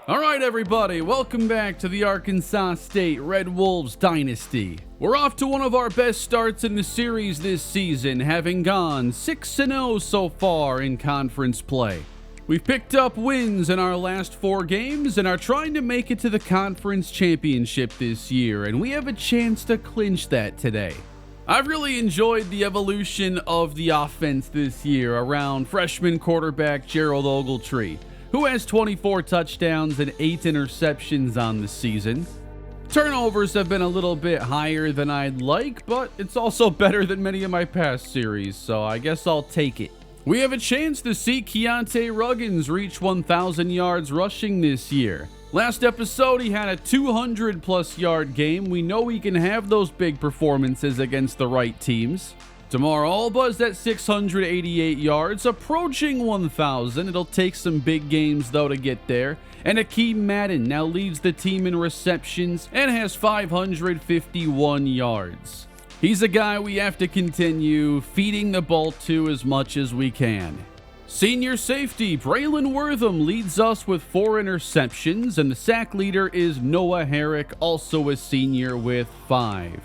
All right, everybody, welcome back to the Arkansas State Red Wolves Dynasty. We're off to one of our best starts in the series this season, having gone 6-0 so far in conference play. We've picked up wins in our last 4 games and are trying to make it to the conference championship this year, and we have a chance to clinch that today. I've really enjoyed the evolution of the offense this year around freshman quarterback Gerald Ogletree, who has 24 touchdowns and 8 interceptions on the season. Turnovers have been a little bit higher than I'd like, but it's also better than many of my past series, so I guess I'll take it. We have a chance to see Keontae Ruggins reach 1,000 yards rushing this year. Last episode, he had a 200-plus yard game. We know he can have those big performances against the right teams. Tomorrow, Alba's at 688 yards, approaching 1,000. It'll take some big games, though, to get there. And Akeem Madden now leads the team in receptions and has 551 yards. He's a guy we have to continue feeding the ball to as much as we can. Senior safety Braylon Wortham leads us with 4 interceptions, and the sack leader is Noah Herrick, also a senior, with 5.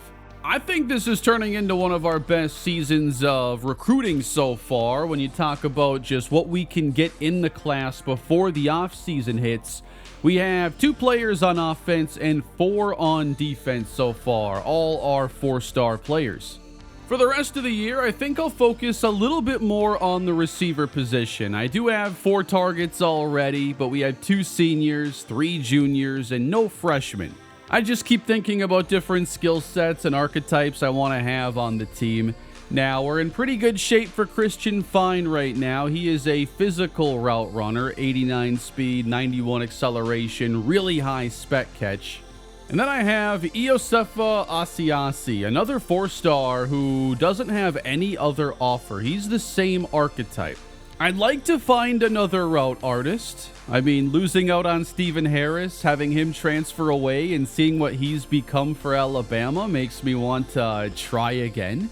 I think this is turning into one of our best seasons of recruiting so far when you talk about just what we can get in the class before the offseason hits. We have 2 players on offense and 4 on defense so far. All are 4-star players. For the rest of the year, I think I'll focus a little bit more on the receiver position. I do have 4 targets already, but we had 2 seniors, 3 juniors, and no freshmen. I just keep thinking about different skill sets and archetypes I want to have on the team. Now, we're in pretty good shape for Christian Fine right now. He is a physical route runner, 89 speed, 91 acceleration, really high spec catch. And then I have Iosefa Asiasi, another 4-star who doesn't have any other offer. He's the same archetype. I'd like to find another route artist. I mean, losing out on Stephen Harris, having him transfer away and seeing what he's become for Alabama makes me want to try again.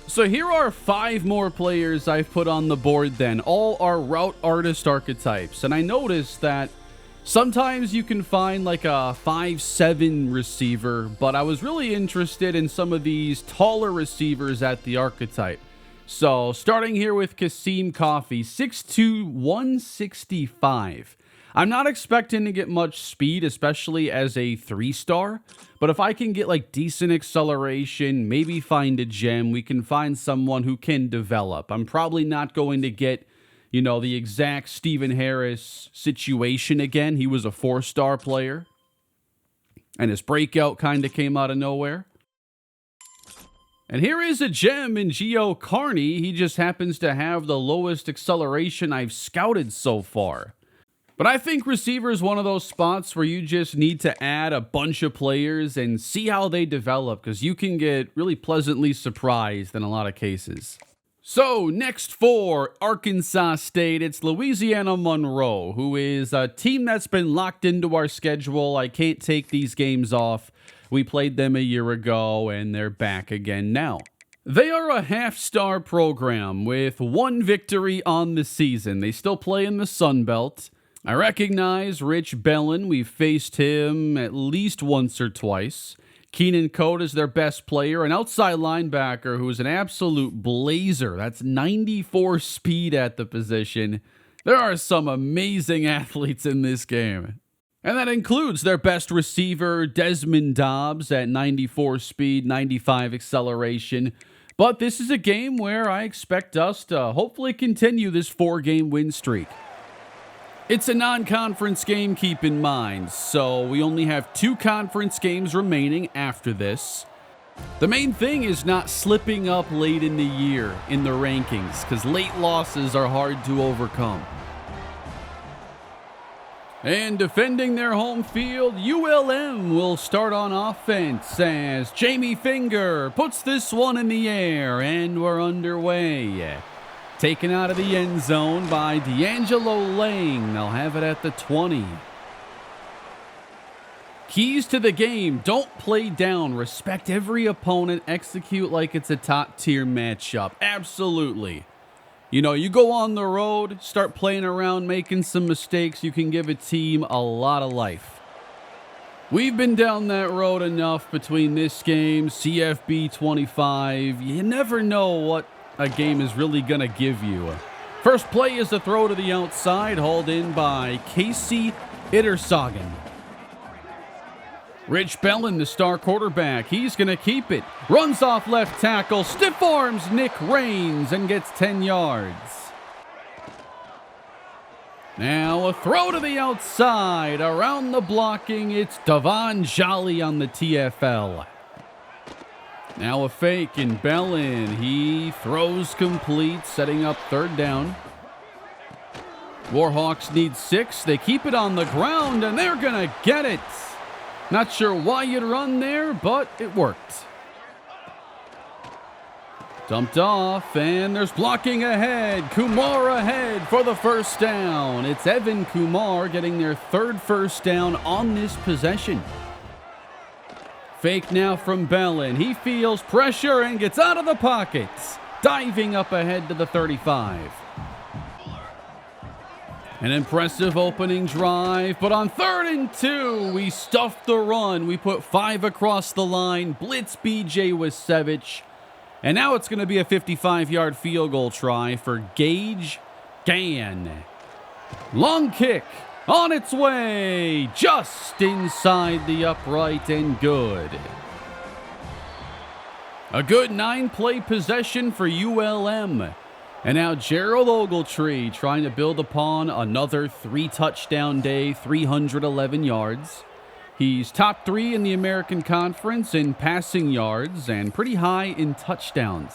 So here are 5 more players I've put on the board then. All are route artist archetypes. And I noticed that sometimes you can find like a 5'7" receiver, but I was really interested in some of these taller receivers at the archetype. So, starting here with Kasim Coffey, 6'2", 165. I'm not expecting to get much speed, especially as a 3-star, but if I can get like decent acceleration, maybe find a gem, we can find someone who can develop. I'm probably not going to get, the exact Stephen Harris situation again. He was a 4-star player, and his breakout kind of came out of nowhere. And here is a gem in Gio Carney. He just happens to have the lowest acceleration I've scouted so far. But I think receiver is one of those spots where you just need to add a bunch of players and see how they develop, because you can get really pleasantly surprised in a lot of cases. So, next for Arkansas State, it's Louisiana Monroe, who is a team that's been locked into our schedule. I can't take these games off. We played them a year ago, and they're back again now. They are a half-star program with 1 victory on the season. They still play in the Sun Belt. I recognize Rich Bellin. We've faced him at least once or twice. Keenan Cote is their best player, an outside linebacker who's an absolute blazer. That's 94 speed at the position. There are some amazing athletes in this game. And that includes their best receiver, Desmond Dobbs, at 94 speed, 95 acceleration. But this is a game where I expect us to hopefully continue this 4-game win streak. It's a non-conference game, keep in mind, so we only have 2 conference games remaining after this. The main thing is not slipping up late in the year in the rankings, because late losses are hard to overcome. And defending their home field, ULM will start on offense as Jamie Finger puts this one in the air, and we're underway. Taken out of the end zone by D'Angelo Lang. They'll have it at the 20. Keys to the game: don't play down, respect every opponent, execute like it's a top-tier matchup. Absolutely. You know, you go on the road, start playing around, making some mistakes, you can give a team a lot of life. We've been down that road enough between this game, CFB 25. You never know what a game is really going to give you. First play is a throw to the outside, hauled in by Casey Ittersagen. Rich Bellin, the star quarterback, he's going to keep it. Runs off left tackle, stiff arms Nick Raines and gets 10 yards. Now a throw to the outside. Around the blocking, it's Devon Jolly on the TFL. Now a fake in Bellin. He throws complete, setting up third down. Warhawks need 6. They keep it on the ground, and they're going to get it. Not sure why you'd run there, but it worked. Dumped off, and there's blocking ahead. Kumar ahead for the first down. It's Evan Kumar getting their third first down on this possession. Fake now from Bellin. He feels pressure and gets out of the pocket. Diving up ahead to the 35. An impressive opening drive, but on 3rd and 2, we stuffed the run. We put 5 across the line. Blitz BJ Wasevich. And now it's going to be a 55-yard field goal try for Gage Gann. Long kick on its way, just inside the upright and good. A good 9-play possession for ULM. And now Gerald Ogletree trying to build upon another 3-touchdown day, 311 yards. He's top 3 in the American Conference in passing yards and pretty high in touchdowns.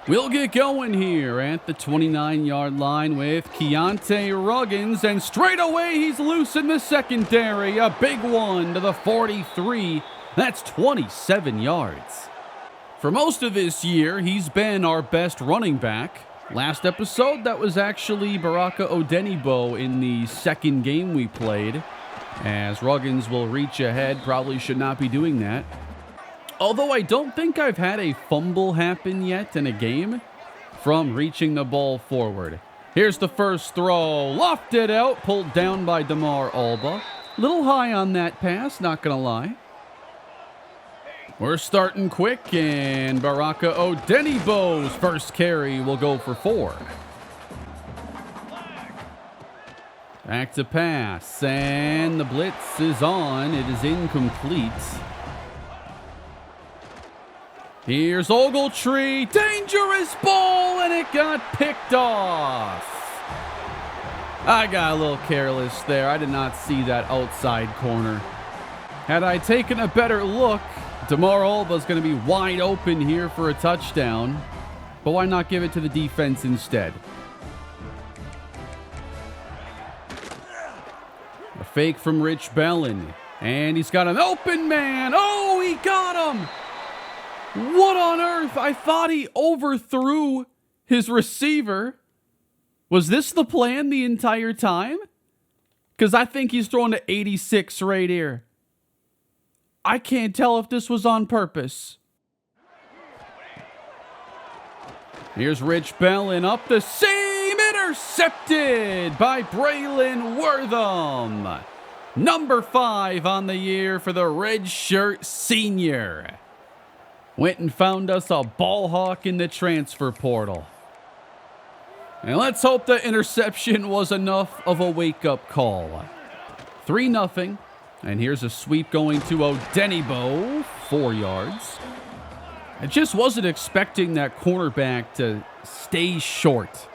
We'll get going here at the 29-yard line with Keontae Ruggins, and straight away he's loose in the secondary. A big one to the 43. That's 27 yards. For most of this year, he's been our best running back. Last episode, that was actually Baraka Odenibo in the second game we played. As Ruggins will reach ahead, probably should not be doing that. Although I don't think I've had a fumble happen yet in a game from reaching the ball forward. Here's the first throw, lofted out, pulled down by DeMar Alba. Little high on that pass, not gonna lie. We're starting quick, and Baraka Odenibo's first carry will go for 4. Back to pass, and the blitz is on. It is incomplete. Here's Ogletree, dangerous ball, and it got picked off. I got a little careless there. I did not see that outside corner. Had I taken a better look, DeMar Alba's going to be wide open here for a touchdown. But why not give it to the defense instead? A fake from Rich Bellin. And he's got an open man. Oh, he got him. What on earth? I thought he overthrew his receiver. Was this the plan the entire time? Because I think he's throwing to 86 right here. I can't tell if this was on purpose. Here's Rich Bellin up the seam, intercepted by Braylon Wortham. Number 5 on the year for the red shirt senior. Went and found us a ball hawk in the transfer portal. And let's hope the interception was enough of a wake-up call. 3-0. And here's a sweep going to Odenibo, 4 yards. I just wasn't expecting that cornerback to stay short.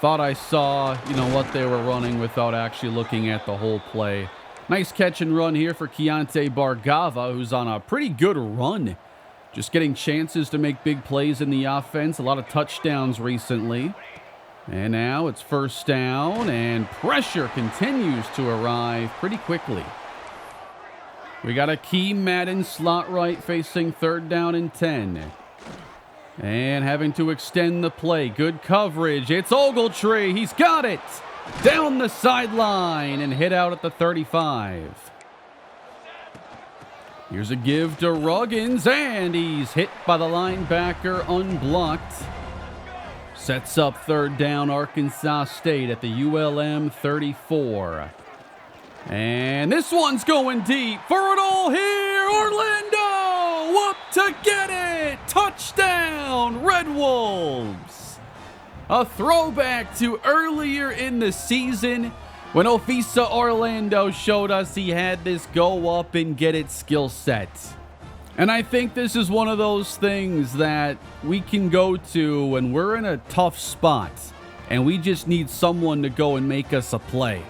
Thought I saw, what they were running without actually looking at the whole play. Nice catch and run here for Keontae Bargava, who's on a pretty good run. Just getting chances to make big plays in the offense. A lot of touchdowns recently. And now it's first down, and pressure continues to arrive pretty quickly. We got a Key Madden slot right facing 3rd down and 10. And having to extend the play. Good coverage. It's Ogletree. He's got it. Down the sideline and hit out at the 35. Here's a give to Ruggins, and he's hit by the linebacker unblocked. Sets up third down, Arkansas State at the ULM 34. And this one's going deep for it all here. Orlando up to get it. Touchdown, Red Wolves. A throwback to earlier in the season when Ofisa Orlando showed us he had this go up and get it skill set. And I think this is one of those things that we can go to when we're in a tough spot and we just need someone to go and make us a play.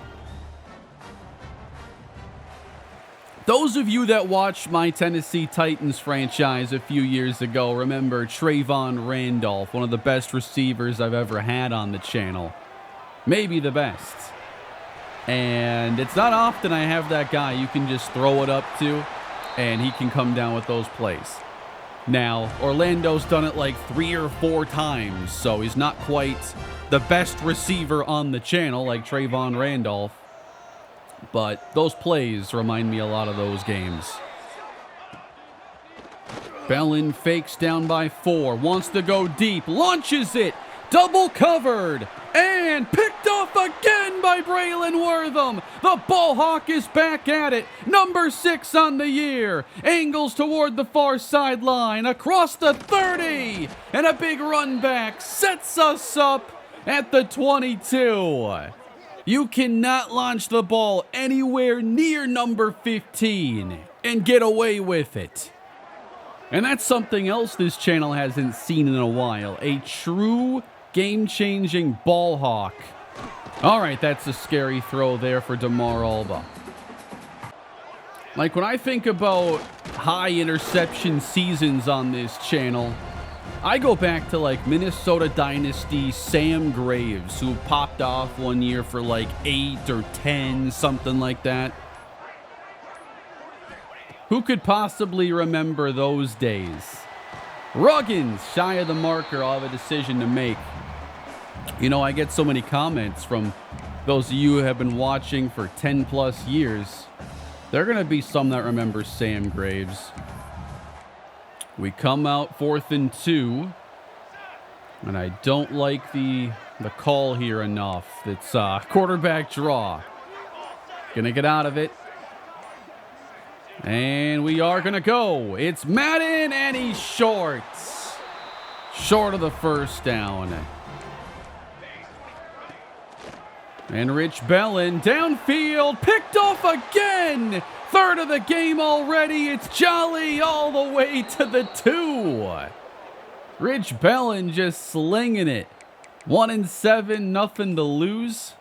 Those of you that watched my Tennessee Titans franchise a few years ago remember Trayvon Randolph, one of the best receivers I've ever had on the channel. Maybe the best. And it's not often I have that guy you can just throw it up to and he can come down with those plays. Now, Orlando's done it like 3 or 4 times, so he's not quite the best receiver on the channel like Trayvon Randolph. But those plays remind me a lot of those games. Bellin fakes down by 4, wants to go deep, launches it, double covered, and picked off again by Braylon Wortham. The ball hawk is back at it. Number 6 on the year. Angles toward the far sideline, across the 30. And a big run back sets us up at the 22. You cannot launch the ball anywhere near number 15 and get away with it. And that's something else this channel hasn't seen in a while. A true game-changing ball hawk. All right, that's a scary throw there for DeMar Alba. Like when I think about high interception seasons on this channel, I go back to like Minnesota Dynasty Sam Graves, who popped off one year for like 8 or 10, something like that. Who could possibly remember those days? Ruggins, shy of the marker, I'll have a decision to make. You know, I get so many comments from those of you who have been watching for 10 plus years. There are going to be some that remember Sam Graves. We come out 4th and 2. And I don't like the call here enough. It's quarterback draw. Gonna get out of it. And we are gonna go. It's Madden, and he's short. Short of the first down. And Rich Bellin downfield, picked off again. 3rd of the game already. It's Jolly all the way to the 2. Rich Bellin just slinging it. 1-7, nothing to lose.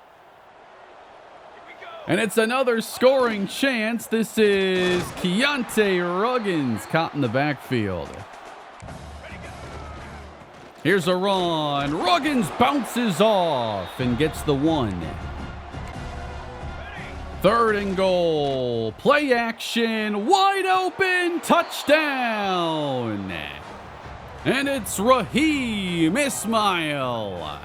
And it's another scoring chance. This is Keontae Ruggins caught in the backfield. Here's a run. Ruggins bounces off and gets the 1. 3rd and goal. Play action. Wide open. Touchdown. And it's Raheem Ismail.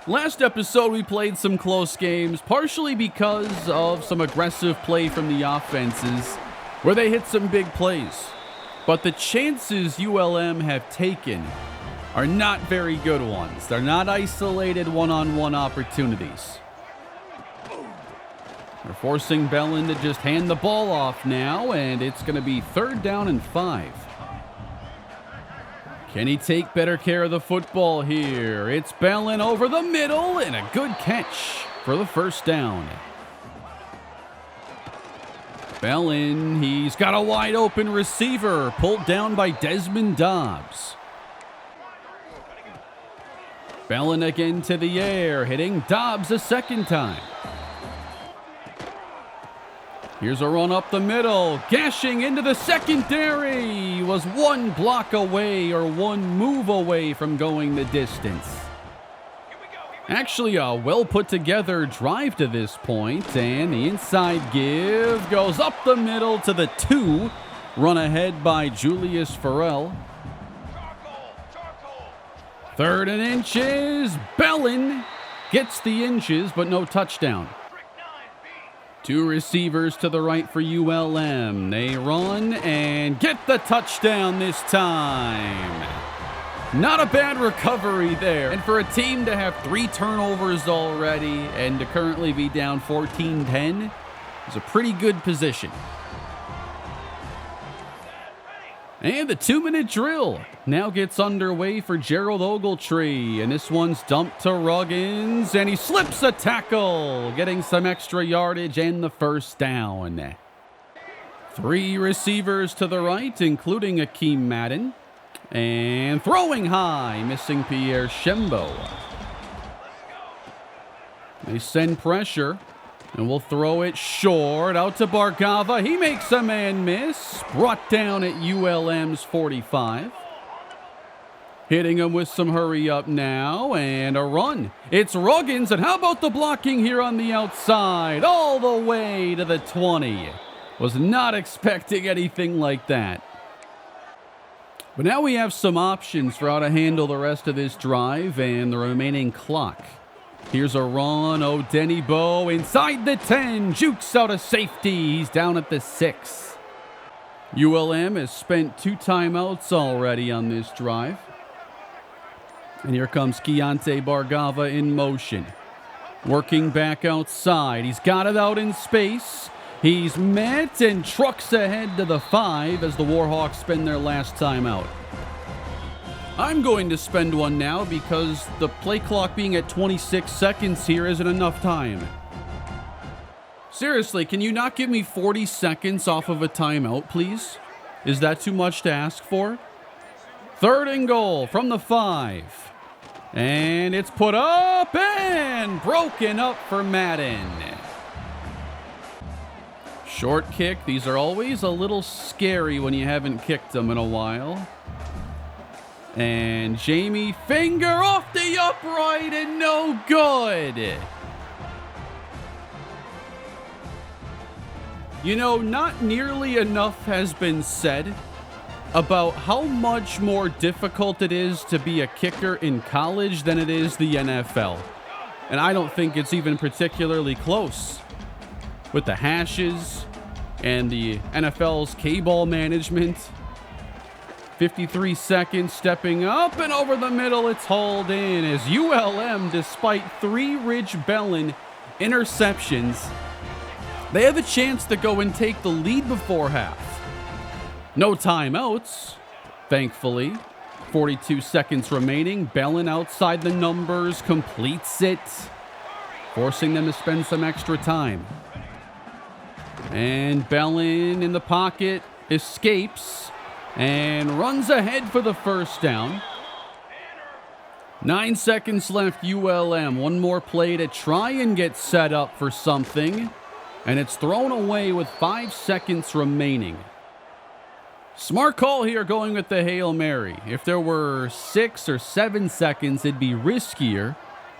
Last episode, we played some close games, partially because of some aggressive play from the offenses, where they hit some big plays. But the chances ULM have taken are not very good ones. They're not isolated one-on-one opportunities. They're forcing Bellin to just hand the ball off now, and it's going to be 3rd down and 5. Can he take better care of the football here? It's Bellin over the middle, and a good catch for the first down. Bellin, he's got a wide open receiver, pulled down by Desmond Dobbs. Bellin again to the air, hitting Dobbs a second time. Here's a run up the middle, gashing into the secondary. Was one block away or one move away from going the distance. Actually, a well put together drive to this point, and the inside give goes up the middle to the 2. Run ahead by Julius Farrell. 3rd and inches. Bellin gets the inches, but no touchdown. Two receivers to the right for ULM. They run and get the touchdown this time. Not a bad recovery there. And for a team to have 3 turnovers already and to currently be down 14-10 is a pretty good position. And the 2-minute drill now gets underway for Gerald Ogletree. And this one's dumped to Ruggins, and he slips a tackle, getting some extra yardage and the first down. 3 receivers to the right, including Akeem Madden. And throwing high, missing Pierre Shembo. They send pressure. And we'll throw it short out to Bargava. He makes a man miss. Brought down at ULM's 45. Hitting him with some hurry up now. And a run. It's Ruggins. And how about the blocking here on the outside? All the way to the 20. Was not expecting anything like that. But now we have some options for how to handle the rest of this drive and the remaining clock. Here's a run. Denny-Bo inside the 10. Jukes out a safety. He's down at the 6. ULM has spent 2 timeouts already on this drive. And here comes Keontae Bargava in motion. Working back outside. He's got it out in space. He's met and trucks ahead to the 5 as the Warhawks spend their last timeout. I'm going to spend one now because the play clock being at 26 seconds here isn't enough time. Seriously, can you not give me 40 seconds off of a timeout, please? Is that too much to ask for? 3rd and goal from the 5. And it's put up and broken up for Madden. Short kick. These are always a little scary when you haven't kicked them in a while. And Jamie, finger off the upright and no good. You know, not nearly enough has been said about how much more difficult it is to be a kicker in college than it is the NFL. And I don't think it's even particularly close. With the hashes and the NFL's K-ball management. 53 seconds, stepping up and over the middle, it's hauled in as ULM, despite 3 Ridge Bellin interceptions, they have a chance to go and take the lead before half. No timeouts, thankfully. 42 seconds remaining. Bellin outside the numbers, completes it, forcing them to spend some extra time. And Bellin in the pocket, escapes, and runs ahead for the first down. 9 seconds left, ULM. One more play to try and get set up for something. And it's thrown away with 5 seconds remaining. Smart call here going with the Hail Mary. If there were 6 or 7 seconds, it'd be riskier,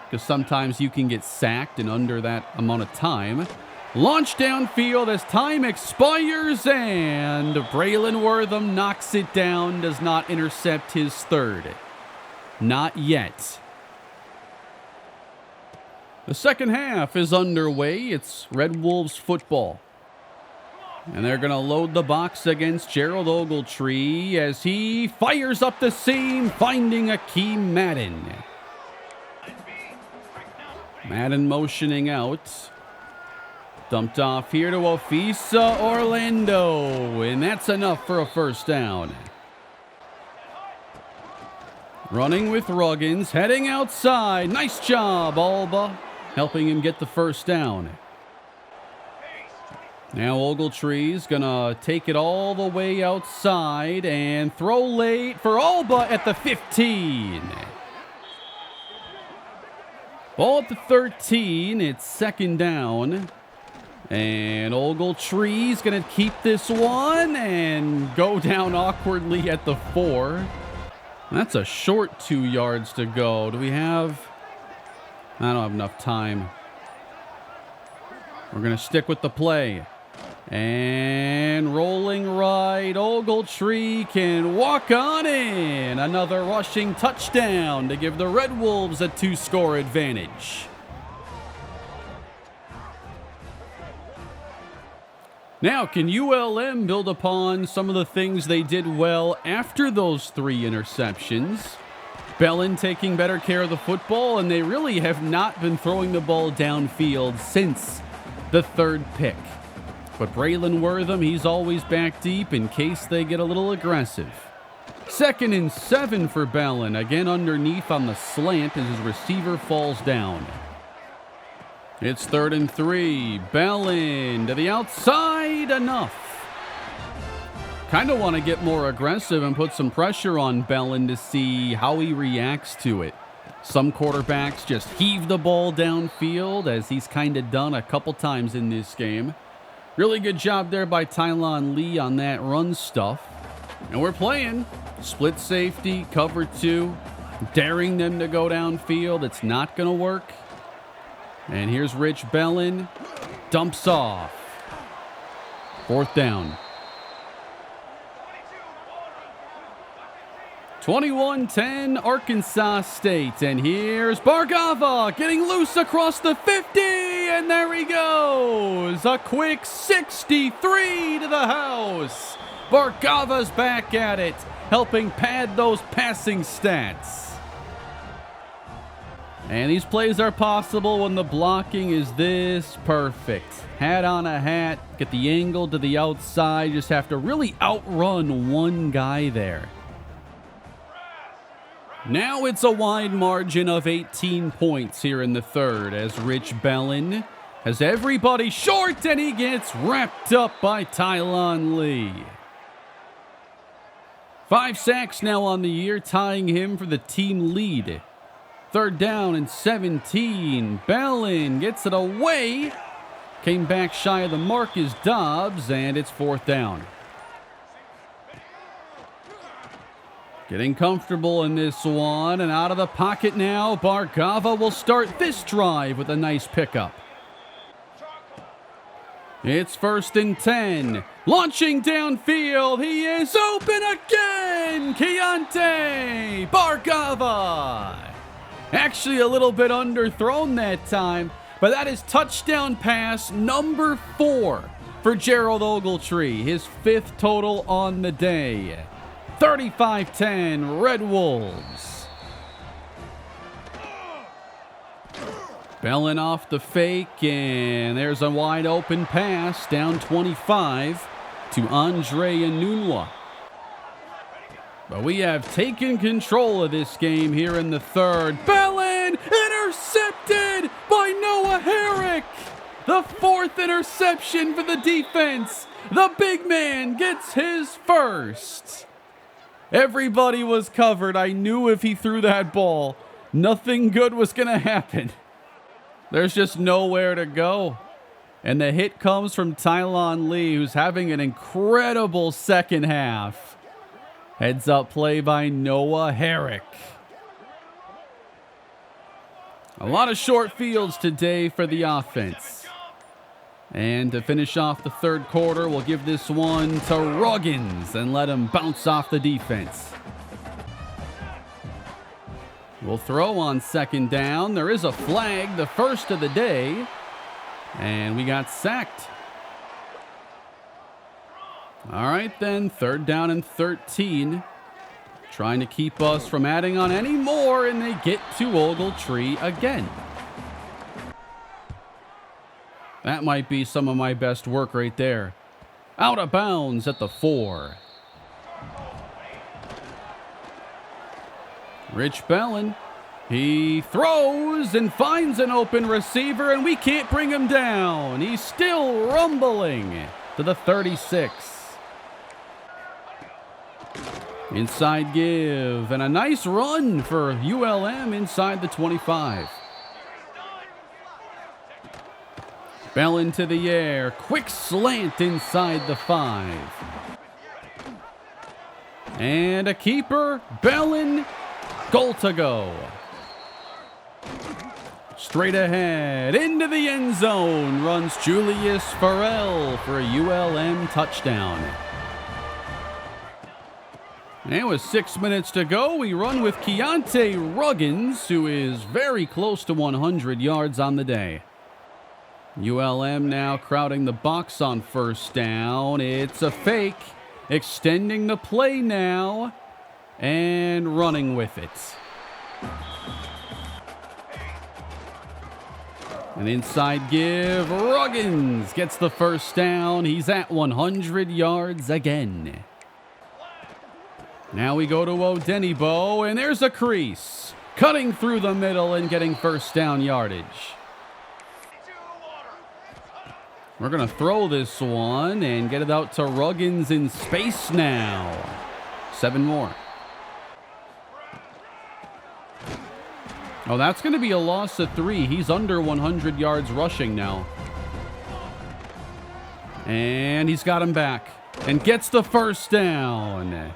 because sometimes you can get sacked in under that amount of time. Launch downfield as time expires, and Braylon Wortham knocks it down, does not intercept his 3rd. Not yet. The second half is underway. It's Red Wolves football. And they're going to load the box against Gerald Ogletree as he fires up the seam, finding Akeem Madden. Madden motioning out. Dumped off here to Ofisa Orlando, and that's enough for a first down. Running with Ruggins, heading outside. Nice job, Alba, helping him get the first down. Now Ogletree's gonna take it all the way outside and throw late for Alba at the 15. Ball at the 13, it's 2nd down. And Ogletree's going to keep this one and go down awkwardly at the 4. That's a short 2 yards to go. Do we have... I don't have enough time. We're going to stick with the play. And rolling right, Ogletree can walk on in. Another rushing touchdown to give the Red Wolves a 2-score advantage. Now, can ULM build upon some of the things they did well after those 3 interceptions? Bellin taking better care of the football, and they really have not been throwing the ball downfield since the 3rd pick. But Braylon Wortham, he's always back deep in case they get a little aggressive. 2nd and 7 for Bellin, again underneath on the slant as his receiver falls down. It's 3rd and 3. Bellin to the outside, enough. Kind of want to get more aggressive and put some pressure on Bellin to see how he reacts to it. Some quarterbacks just heave the ball downfield, as he's kind of done a couple times in this game. Really good job there by Tylon Lee on that run stuff. And we're playing split safety, cover 2, daring them to go downfield. It's not going to work. And here's Rich Bellin. Dumps off. 4th down. 21-10 Arkansas State. And here's Bargava getting loose across the 50. And there he goes. A quick 63 to the house. Bargava's back at it, helping pad those passing stats. And these plays are possible when the blocking is this perfect. Hat on a hat, get the angle to the outside, just have to really outrun one guy there. Now it's a wide margin of 18 points here in the 3rd as Rich Bellin has everybody short, and he gets wrapped up by Tylon Lee. 5 sacks now on the year, tying him for the team lead. 3rd down and 17. Bellin gets it away. Came back shy of the mark is Dobbs, and it's 4th down. Getting comfortable in this one, and out of the pocket now, Bargava will start this drive with a nice pickup. It's 1st and 10. Launching downfield, he is open again! Keontae Bargava! Actually a little bit underthrown that time, but that is touchdown pass number 4 for Gerald Ogletree, his 5th total on the day. 35-10 Red Wolves. Bellin off the fake, and there's a wide open pass down 25 to Andre Enunwa. But we have taken control of this game here in the 3rd. Bellin intercepted by Noah Herrick. The 4th interception for the defense. The big man gets his 1st. Everybody was covered. I knew if he threw that ball, nothing good was going to happen. There's just nowhere to go. And the hit comes from Tylon Lee, who's having an incredible 2nd half. Heads up play by Noah Herrick. A lot of short fields today for the offense. And to finish off the 3rd quarter, we'll give this one to Ruggins and let him bounce off the defense. We'll throw on 2nd down. There is a flag, the 1st of the day. And we got sacked. All right, then, 3rd down and 13. Trying to keep us from adding on any more, and they get to Ogletree again. That might be some of my best work right there. Out of bounds at the 4. Rich Bellin. He throws and finds an open receiver, and we can't bring him down. He's still rumbling to the 36. Inside give, and a nice run for ULM inside the 25. Bellin to the air, quick slant inside the 5. And a keeper, Bellin, goal to go. Straight ahead, into the end zone, runs Julius Farrell for a ULM touchdown. And with 6 minutes to go, we run with Keontae Ruggins, who is very close to 100 yards on the day. ULM now crowding the box on first down. It's a fake. Extending the play now and running with it. An inside give. Ruggins gets the first down. He's at 100 yards again. Now we go to Odenigbo, and there's a crease. Cutting through the middle and getting first down yardage. We're going to throw this one and get it out to Ruggins in space now. 7 more. Oh, that's going to be a loss of 3. He's under 100 yards rushing now. And he's got him back and gets the first down.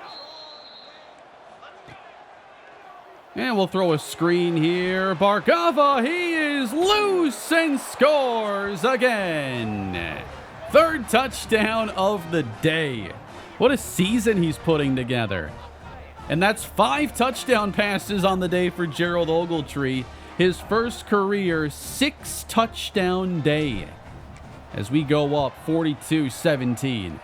And we'll throw a screen here. Bargava, he is loose and scores again. 3rd touchdown of the day. What a season he's putting together. And that's 5 touchdown passes on the day for Gerald Ogletree. His first career 6 touchdown day. As we go up 42-17.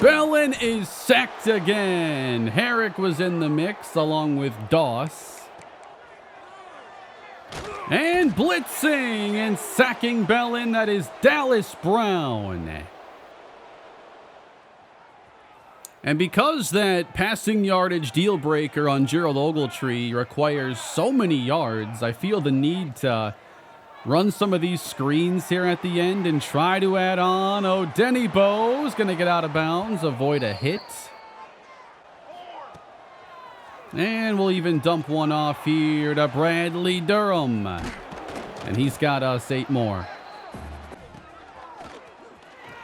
Bellin is sacked again. Herrick was in the mix along with Doss. And blitzing and sacking Bellin, that is Dallas Brown. And because that passing yardage deal breaker on Gerald Ogletree requires so many yards, I feel the need to run some of these screens here at the end and try to add on. Odenigbo is going to get out of bounds, avoid a hit. And we'll even dump one off here to Bradley Durham. And he's got us 8 more.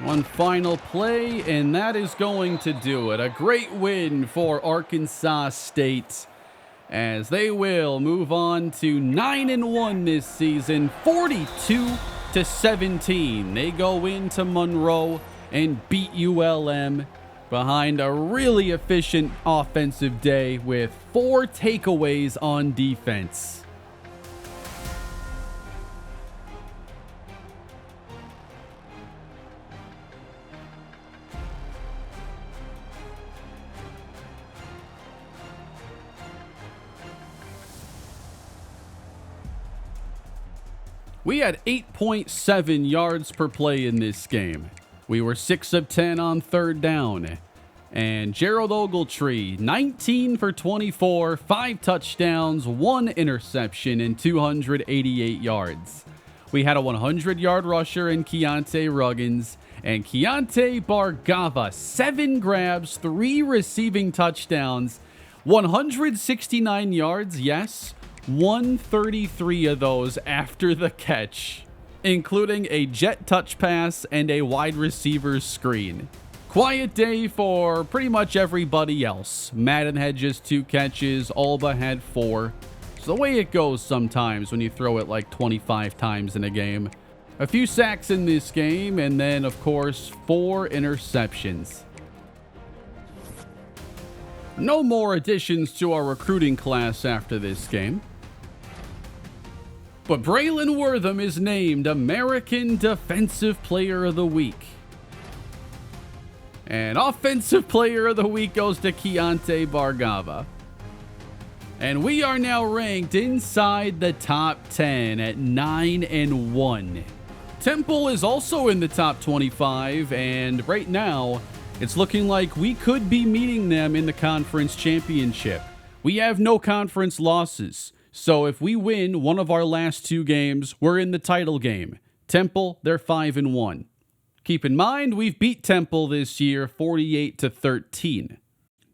One final play, and that is going to do it. A great win for Arkansas State, as they will move on to 9-1 this season, 42-17. They go into Monroe and beat ULM behind a really efficient offensive day with 4 takeaways on defense. We had 8.7 yards per play in this game. We were 6 of 10 on 3rd down. And Gerald Ogletree, 19 for 24, 5 touchdowns, 1 interception, and 288 yards. We had a 100-yard rusher in Keontae Ruggins. And Keontae Bargava, 7 grabs, 3 receiving touchdowns, 169 yards, yes. 133 of those after the catch, including a jet touch pass and a wide receiver screen. Quiet day for pretty much everybody else. Madden had just 2 catches, Alba had 4. It's the way it goes sometimes when you throw it like 25 times in a game. A few sacks in this game, and then of course 4 interceptions. No more additions to our recruiting class after this game. But Braylon Wortham is named American Defensive Player of the Week. And Offensive Player of the Week goes to Keontae Bargava. And we are now ranked inside the top 10 at 9-1. Temple is also in the top 25, and right now, it's looking like we could be meeting them in the conference championship. We have no conference losses. So if we win one of our last 2 games, we're in the title game. Temple, they're 5-1. Keep in mind, we've beat Temple this year 48-13.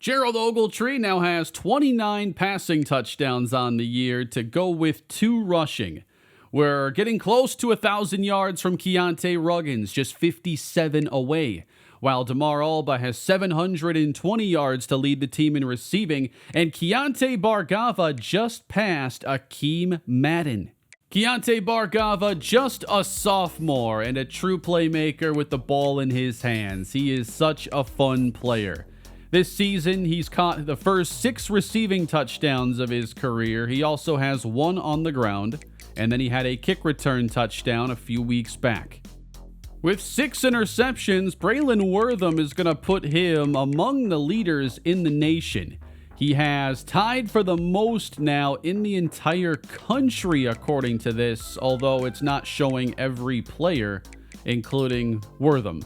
Gerald Ogletree now has 29 passing touchdowns on the year to go with 2 rushing. We're getting close to 1,000 yards from Keontae Ruggins, just 57 away. While DeMar Alba has 720 yards to lead the team in receiving, and Keontae Bargava just passed Akeem Madden. Keontae Bargava, just a sophomore and a true playmaker with the ball in his hands. He is such a fun player. This season, he's caught the first 6 receiving touchdowns of his career. He also has 1 on the ground, and then he had a kick return touchdown a few weeks back. With 6 interceptions, Braylon Wortham is going to put him among the leaders in the nation. He has tied for the most now in the entire country, according to this, although it's not showing every player, including Wortham.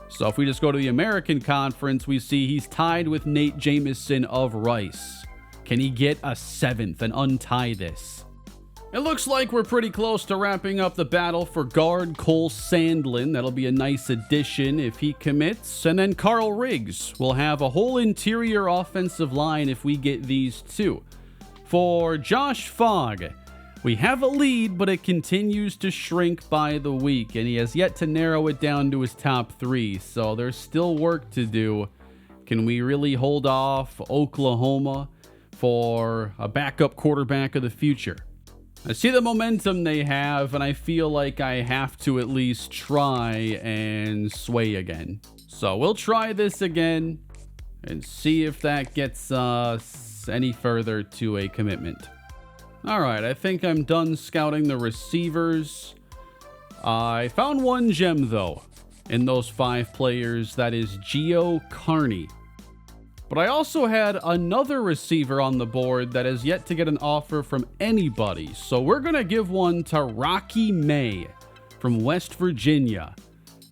So if we just go to the American Conference, we see he's tied with Nate Jamison of Rice. Can he get a 7th and untie this? It looks like we're pretty close to wrapping up the battle for guard Cole Sandlin. That'll be a nice addition if he commits. And then Carl Riggs will have a whole interior offensive line if we get these 2. For Josh Fogg, we have a lead, but it continues to shrink by the week, and he has yet to narrow it down to his top 3, so there's still work to do. Can we really hold off Oklahoma for a backup quarterback of the future? I see the momentum they have, and I feel like I have to at least try and sway again. So we'll try this again and see if that gets us any further to a commitment. All right, I think I'm done scouting the receivers. I found one gem, though, in those 5 players. That is Gio Carney. But I also had another receiver on the board that has yet to get an offer from anybody. So we're going to give one to Rocky May from West Virginia.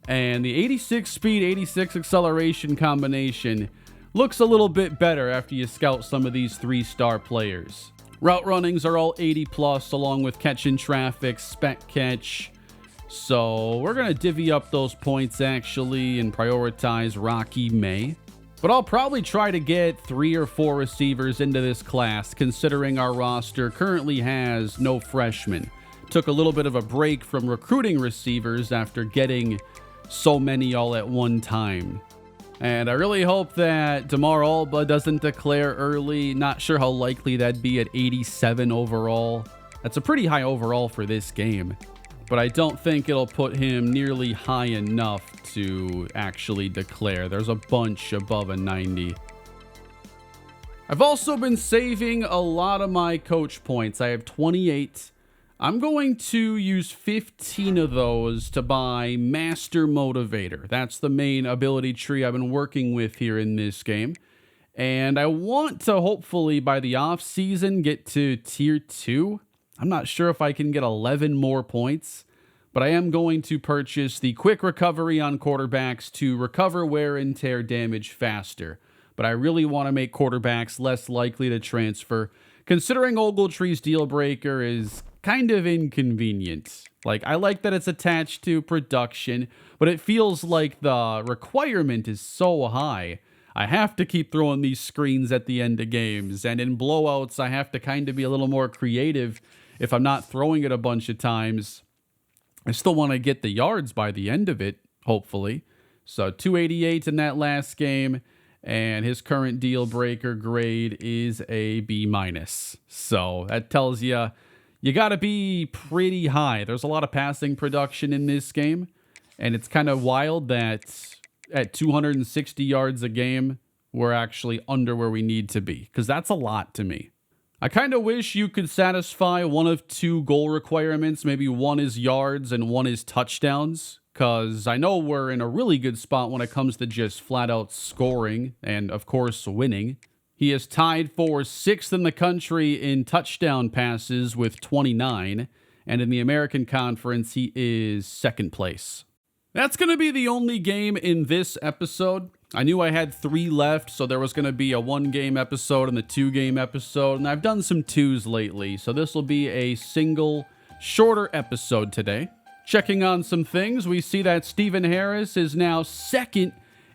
And the 86 speed, 86 acceleration combination looks a little bit better after you scout some of these 3-star players. Route runnings are all 80 plus, along with catching traffic, spec catch. So we're going to divvy up those points actually and prioritize Rocky May. But I'll probably try to get 3 or 4 receivers into this class, considering our roster currently has no freshmen. Took a little bit of a break from recruiting receivers after getting so many all at one time. And I really hope that DeMar Alba doesn't declare early. Not sure how likely that'd be at 87 overall. That's a pretty high overall for this game. But I don't think it'll put him nearly high enough to actually declare. There's a bunch above a 90. I've also been saving a lot of my coach points. I have 28. I'm going to use 15 of those to buy Master Motivator. That's the main ability tree I've been working with here in this game. And I want to hopefully by the off season get to tier 2. I'm not sure if I can get 11 more points, but I am going to purchase the quick recovery on quarterbacks to recover wear and tear damage faster. But I really want to make quarterbacks less likely to transfer, considering Ogletree's deal breaker is kind of inconvenient. Like, I like that it's attached to production, but it feels like the requirement is so high. I have to keep throwing these screens at the end of games, and in blowouts, I have to kind of be a little more creative if I'm not throwing it a bunch of times. I still want to get the yards by the end of it, hopefully. So 288 in that last game, and his current deal breaker grade is a B-. So that tells you got to be pretty high. There's a lot of passing production in this game, and it's kind of wild that at 260 yards a game, we're actually under where we need to be, because that's a lot to me. I kind of wish you could satisfy one of 2 goal requirements. Maybe one is yards and one is touchdowns, because I know we're in a really good spot when it comes to just flat out scoring and, of course, winning. He is tied for 6th in the country in touchdown passes with 29, and in the American Conference, he is 2nd place. That's going to be the only game in this episode. I knew I had 3 left, so there was going to be a 1-game episode and a 2-game episode, and I've done some 2s lately, so this will be a single, shorter episode today. Checking on some things, we see that Stephen Harris is now 2nd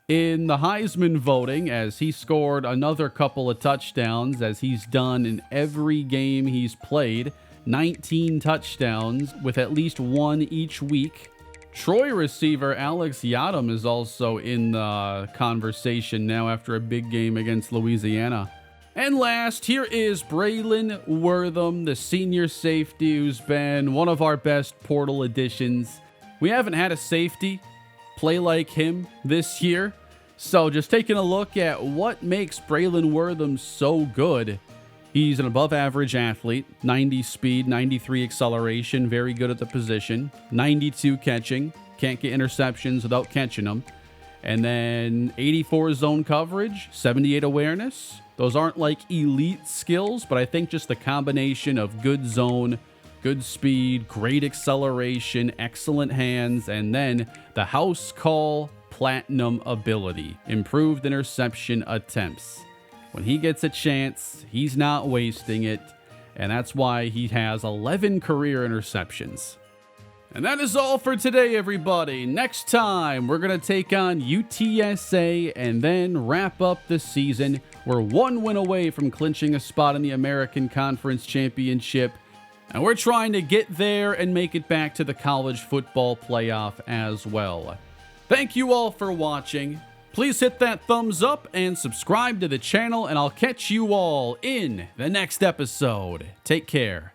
in the Heisman voting, as he scored another couple of touchdowns, as he's done in every game he's played. 19 touchdowns with at least 1 each week. Troy receiver Alex Yadam is also in the conversation now after a big game against Louisiana. And last, here is Braylon Wortham, the senior safety who's been one of our best portal additions. We haven't had a safety play like him this year, So just taking a look at what makes Braylon Wortham so good. He's an above average athlete, 90 speed, 93 acceleration, very good at the position, 92 catching, can't get interceptions without catching them. And then 84 zone coverage, 78 awareness. Those aren't like elite skills, but I think just the combination of good zone, good speed, great acceleration, excellent hands, and then the house call platinum ability, improved interception attempts. When he gets a chance, he's not wasting it, and that's why he has 11 career interceptions. And that is all for today, everybody. Next time, we're going to take on UTSA and then wrap up the season. We're one win away from clinching a spot in the American Conference Championship, and we're trying to get there and make it back to the college football playoff as well. Thank you all for watching. Please hit that thumbs up and subscribe to the channel, and I'll catch you all in the next episode. Take care.